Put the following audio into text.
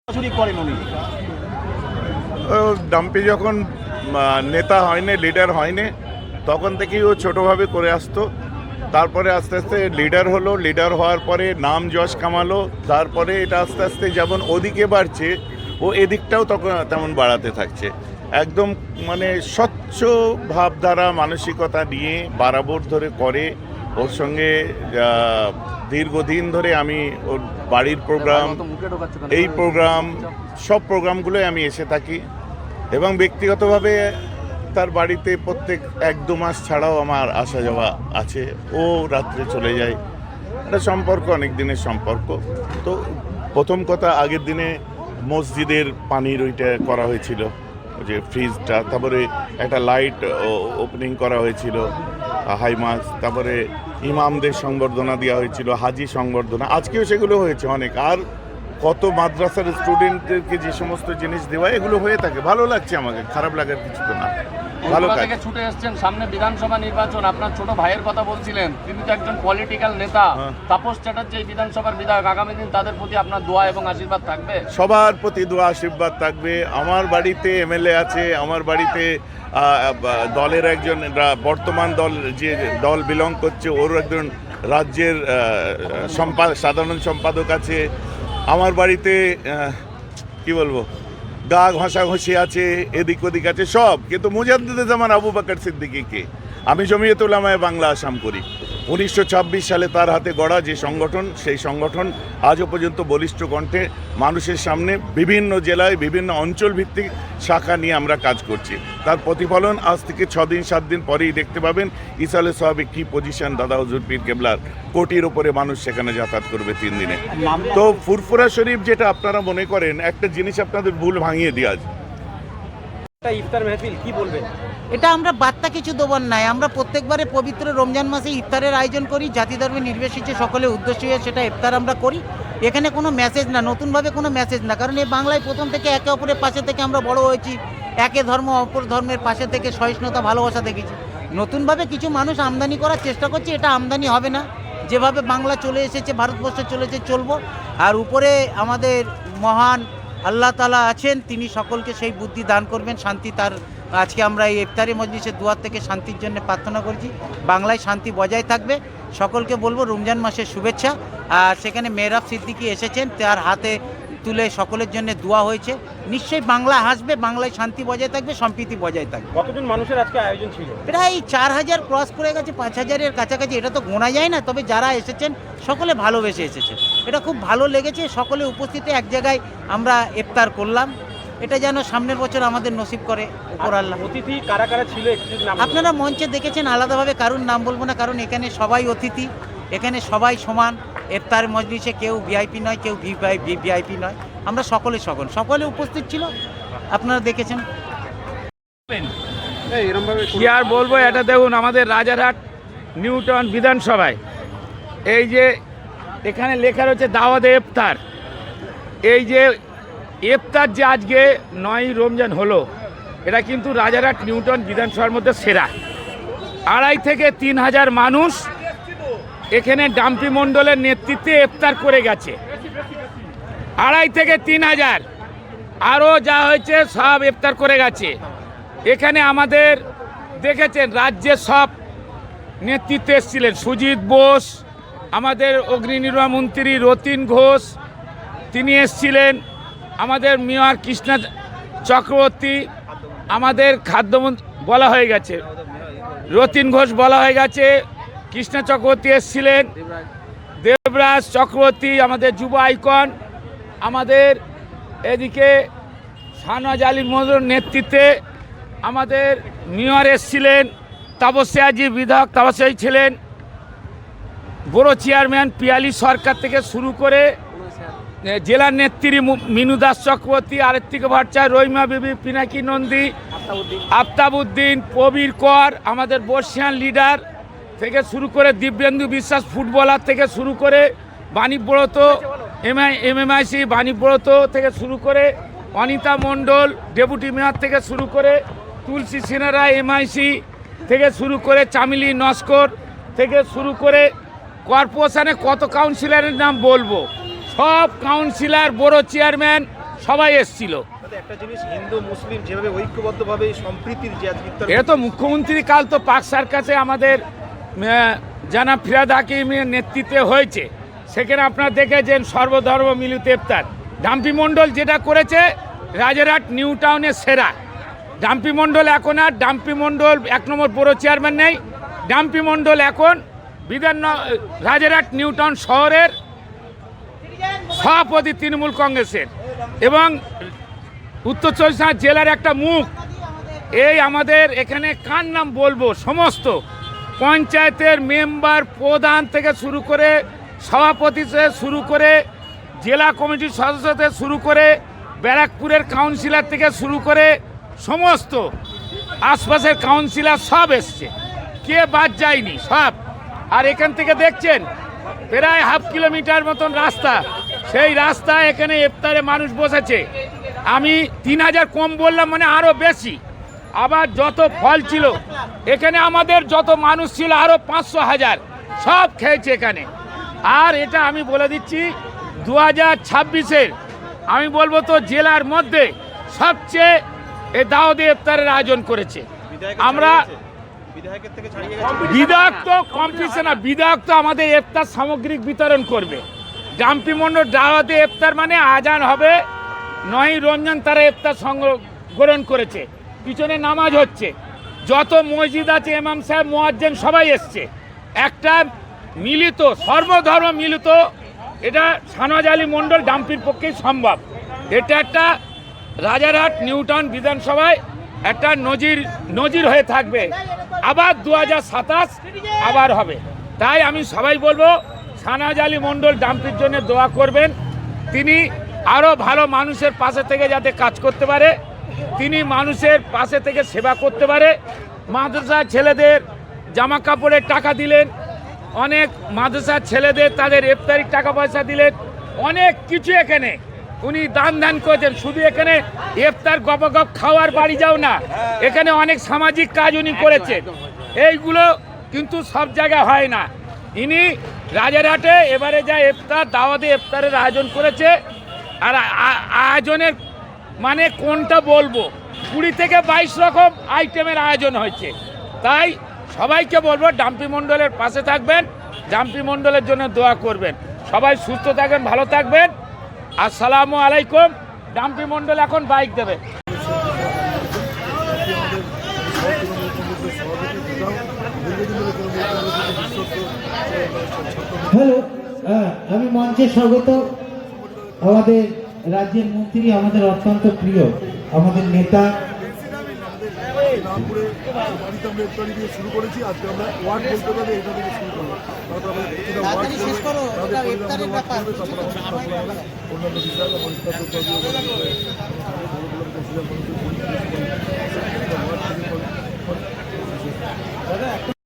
করেন উনি। ডাম্পি যখন নেতা হয়নি, লিডার হয়নি, তখন থেকেই ও ছোটোভাবে করে আসতো। তারপরে আস্তে আস্তে লিডার হলো, লিডার হওয়ার পরে নাম যশ কামালো। তারপরে এটা আস্তে আস্তে যেমন ওদিকে বাড়ছে, ও এদিকটাও তখন তেমন বাড়াতে থাকছে। একদম মানে স্বচ্ছ ভাবধারা মানসিকতা নিয়ে বরাবর ধরে করে। ওর সঙ্গে দীর্ঘদিন ধরে আমি ওর বাড়ির প্রোগ্রাম, এই প্রোগ্রাম, সব প্রোগ্রামগুলোই আমি এসে থাকি এবং ব্যক্তিগতভাবে তার বাড়িতে প্রত্যেক 1-2 মাস ছাড়াও আমার আসা যাওয়া আছে। ও রাত্রে চলে যায়, একটা সম্পর্ক, অনেক দিনের সম্পর্ক। তো প্রথম কথা, আগের দিনে মসজিদের পানির ওইটা করা হয়েছিল, যে ফ্রিজটা, তারপরে একটা লাইট ওপেনিং করা হয়েছিল, হাই মাস, তারপরে ইমামদের সংবর্ধনা দেওয়া হয়েছিল, হাজি সংবর্ধনা, আজকেও সেগুলো হয়েছে অনেক। আর কত মাদ্রাসার স্টুডেন্টদেরকে যে সমস্ত জিনিস দেওয়া, এগুলো হয়ে থাকে। ভালো লাগছে, আমাকে খারাপ লাগার কিছু তো না, ভালো কাজ। থেকে ছুটে এসেছেন, সামনে বিধানসভা নির্বাচন, আপনার ছোট ভাইয়ের কথা বলছিলেন, তিনি তো একজন পলিটিক্যাল নেতা, তাপস চ্যাটার্জি বিধানসভার বিধায়ক, আগামী দিন তাদের প্রতি আপনার দোয়া এবং আশীর্বাদ থাকবে? সবার প্রতি দোয়া আশীর্বাদ থাকবে। আমার বাড়িতে এমএলএ আছে, আমার বাড়িতে দলের একজন, বর্তমান দল যে দল বিলং করছে, ওর একজন রাজ্যের সাধারণ সম্পাদক আছে। আমার বাড়িতে কি বলবো, গা ঘষাঘষি আছে, এদিক ওদিক আছে সব। কিন্তু মুজাদ্দিদুজ্জামান আবু বকর সিদ্দিকীকে আমি জমিয়ত উলামায়ে বাংলা আসাম করি। 1926 সালে তার হাতে গড়া যে সংগঠন, সেই সংগঠন আজও পর্যন্ত বলিষ্ঠ কণ্ঠে মানুষের সামনে বিভিন্ন জেলায় বিভিন্ন অঞ্চল ভিত্তিক শাখা নিয়ে আমরা কাজ করছি। তার প্রতিফলন আজ থেকে 6-7 দিন পরেই দেখতে পাবেন। ইসালে সাহাবে কী পজিশন দাদা হুজুর পীর কেবলার, কোটির ওপরে মানুষ সেখানে যাতায়াত করবে 3 দিনে। তো ফুরফুরা শরীফ যেটা আপনারা মনে করেন, একটা জিনিস আপনাদের ভুল ভাঙিয়ে দিয়ে আজ ইফতার মেহফিল কি বলবেন? এটা আমরা বার্তা কিছু দেবার নাই। আমরা প্রত্যেকবারে পবিত্র রমজান মাসে ইফতারের আয়োজন করি, জাতি ধর্মে নির্বিশেষে সকলে উদ্দেশ্য হয়ে সেটা ইফতার আমরা করি। এখানে কোনো মেসেজ না, নতুনভাবে কোনো মেসেজ না, কারণ এই বাংলায় প্রথম থেকে একে অপরের পাশে থেকে আমরা বড় হয়েছি, একে ধর্ম অপর ধর্মের পাশে থেকে সহিষ্ণুতা ভালোবাসা দেখেছি। নতুনভাবে কিছু মানুষ আমদানি করার চেষ্টা করছে, এটা আমদানি হবে না। যেভাবে বাংলা চলে এসেছে, ভারতবর্ষে চলেছে, চলবো। আর উপরে আমাদের মহান আল্লাহ তাআলা আছেন, তিনি সকলকে সেই বুদ্ধি দান করবেন, শান্তি তার। আজকে আমরা এই ইফতারি মজলিসের দুয়ার থেকে শান্তির জন্য প্রার্থনা করছি, বাংলায় শান্তি বজায় থাকবে। সকলকে বলবো রমজান মাসের শুভেচ্ছা। আর সেখানে মেহরাব সিদ্দিকী এসেছেন, তার হাতে তুলে সকলের জন্য দোয়া হয়েছে। নিশ্চয়ই বাংলা হাসবে, বাংলায় শান্তি বজায় থাকবে, সম্প্রীতি বজায় থাকবে। কতজন মানুষের আজকে আয়োজন ছিল? প্রায় 4000 ক্রস করে গেছে, 5000-এর কাছাকাছি। এটা তো গোনা যায় না, তবে যারা এসেছেন সকলে ভালোবেসে এসেছেন। এটা খুব ভালো লেগেছে, সকলে উপস্থিতি এক জায়গায় আমরা ইফতার করলাম। এটা যেন সামনের বছর আমাদের নসিব করে উপর আল্লাহ। অতিথি কারা কারা ছিল একটু যদি নাম বলেন। আপনারা মঞ্চে দেখেছেন, আলাদাভাবে কারুর নাম বলবো না, কারণ এখানে সবাই অতিথি, এখানে সবাই সমান। ইফতার মজলিসে কেউ ভিআইপি নয়, কেউ ভিআইপি নয়, আমরা সকলে উপস্থিত ছিল, আপনারা দেখেছেন। কি আর বলবো, এটা দেখুন আমাদের রাজারহাট নিউটাউন বিধানসভায় এই যে এখানে লেখা রয়েছে দাওয়াতে ইফতার। এই যে ইফতার যে আজকে 9 রমজান হলো, এটা কিন্তু রাজারহাট নিউটাউন বিধানসভার মধ্যে সেরা। 2.5 থেকে 3 হাজার মানুষ এখানে ডাম্পি মণ্ডলের নেতৃত্বে ইফতার করে গেছে। 2.5 থেকে 3 হাজার, আরও যা হয়েছে সব ইফতার করে গেছে। এখানে আমাদের দেখেছেন রাজ্যের সব নেতৃত্বে এসেছিলেন, সুজিত বোস, আমাদের অগ্নিনির্বাপণ মন্ত্রী রতিন ঘোষ তিনি এসেছিলেন, আমাদের মেয়র কৃষ্ণা চক্রবর্তী, আমাদের খাদ্যমন্ত্রী বলা হয়ে গেছে, রতিন ঘোষ বলা হয়ে গেছে, কৃষ্ণা চক্রবর্তী এসেছিলেন, দেবরাজ চক্রবর্তী আমাদের যুব আইকন, আমাদের এদিকে শাহনওয়াজ আলী মজুর নেতৃত্বে আমাদের মেয়র এসেছিলেন, তাপসিয়াজি বিধায়ক তাপসিয়াজি ছিলেন, বড় চেয়ারম্যান পিয়ালি সরকার থেকে শুরু করে জেলার নেত্রী মিনু দাস চক্রবর্তী, আরেত্তিক ভট্টাচার্য, রহিমা বিবি, পিনাকি নন্দী, আফতাবউদ্দিন, প্রবীর কর, আমাদের বর্ষিয়ান লিডার থেকে শুরু করে দিব্যেন্দু বিশ্বাস ফুটবলার থেকে শুরু করে বাণীব্রত এমএমআইসি বাণীব্রত থেকে শুরু করে অনিতা মণ্ডল ডেপুটি মেয়র থেকে শুরু করে তুলসী সিনহা এমআইসি থেকে শুরু করে চামিলি নস্কর থেকে শুরু করে কর্পোরেশনে কত কাউন্সিলরের নাম বলবো, সব কাউন্সিলর, বড় চেয়ারম্যান সবাই এসছিল। দাদা, একটা জিনিস, হিন্দু মুসলিম যেভাবে ঐক্যবদ্ধভাবে এই সম্প্রীতির যে আজকে ইফতার এটা তো মুখ্যমন্ত্রী কাল তো পাক সার্কাসে আমাদের জানা ফিরাদ হাকিমের নেতৃত্বে হয়েছে, সেখানে আপনারা দেখেছেন সর্বধর্ম মিলিত ইফতার। ডাম্পি মণ্ডল যেটা করেছে রাজারহাট নিউ টাউনের সেরা। ডাম্পি মণ্ডল এখন আর ডাম্পি মণ্ডল 1 নম্বর বড় চেয়ারম্যান নেই, ডাম্পি মণ্ডল এখন রাজারহাট নিউ টাউন শহরের সভাপতি তৃণমূল কংগ্রেসের এবং উত্তর চব্বিশ পরগনা জেলার একটা মুখ। এই আমাদের এখানে কার নাম বলবো, সমস্ত পঞ্চায়েতের মেম্বার প্রধান থেকে শুরু করে সভাপতি থেকে শুরু করে জেলা কমিটির সদস্য থেকে শুরু করে ব্যারাকপুরের কাউন্সিলর থেকে শুরু করে সমস্ত আশপাশের কাউন্সিলর সব এসছে, কে বাদ যায়নি সব। আর এখান থেকে দেখছেন প্রায় হাফ কিলোমিটার মতন রাস্তা, সেই রাস্তায় এখানে ইফতারে মানুষ বসেছে। আমি 3000 কম বললাম, মানে আরও বেশি। আবার যত ফল ছিল এখানে আমাদের যত মানুষ ছিল আরও 500,000 সব খেয়েছে এখানে। আর এটা আমি বলে দিচ্ছি 2026-এর আমি বলবো তো জেলার মধ্যে সবচেয়ে এই দাওয়াতে ইফতারের আয়োজন করেছে। আমরা বিধায়কের থেকে ছাড়িয়ে গেছে। বিধায়ক তো কম্পিটিশন না, বিধায়ক তো আমাদের ইফতার সামগ্রিক বিতরণ করবে। ডাম্পি মণ্ডল দাওয়াতে ইফতার মানে আজান হবে, 9ই রমজান তারা ইফতার গ্রহণ করেছে, পিছনে নামাজ হচ্ছে, যত মসজিদ আছে ইমাম সাহেব মুয়াজ্জিন সবাই এসছে। একটা মিলিত সর্বধর্ম মিলিত, এটা শাহনওয়াজ আলী মণ্ডল ডাম্পির পক্ষেই সম্ভব। এটা একটা রাজারহাট নিউ টাউন বিধানসভায় একটা নজির হয়ে থাকবে। আবার 2027 আবার হবে। তাই আমি সবাই বলবো শাহনওয়াজ আলী মণ্ডল ডাম্পির জন্য দোয়া করবেন, তিনি আরও ভালো মানুষের পাশে থেকে যাতে কাজ করতে পারে, তিনি মানুষের পাশে থেকে সেবা করতে পারে। মাদ্রাসার ছেলেদের জামা কাপড়ের টাকা দিলেন, অনেক মাদ্রাসার ছেলেদের তাদের ইফতারির টাকা পয়সা দিলেন, অনেক কিছু এখানে উনি দান করেছেন। শুধু এখানে ইফতার গপ খাওয়ার বাড়ি যাও না, এখানে অনেক সামাজিক কাজ উনি করেছেন, এইগুলো কিন্তু সব জায়গায় হয় না। ইনি রাজারহাটে এবারে যা ইফতার দাওয়াতে ইফতারের আয়োজন করেছে, আর আয়োজনের মানে কোনটা বলবো, 20 থেকে 22 রকম আইটেমের আয়োজন হয়েছে। তাই সবাইকে বলবো ডাম্পি মণ্ডলের পাশে থাকবেন, ডাম্পি মণ্ডলের জন্য দোয়া করবেন। সবাই সুস্থ থাকবেন, ভালো থাকবেন। আসসালামু আলাইকুম। ডাম্পি মণ্ডল এখন বাইক দেবে। হ্যালো, আমি মঞ্চে স্বাগত আমাদের রাজ্যের মন্ত্রী, আমাদের অত্যন্ত প্রিয় আমাদের নেতা। রামপুরে বাড়িতে আমরা ইফতারি দিয়ে শুরু করেছি, আজকে আমরা ওয়ার্ড বলতে পারি এটা থেকে শুরু করবো। তারপর অন্যান্য বিষয়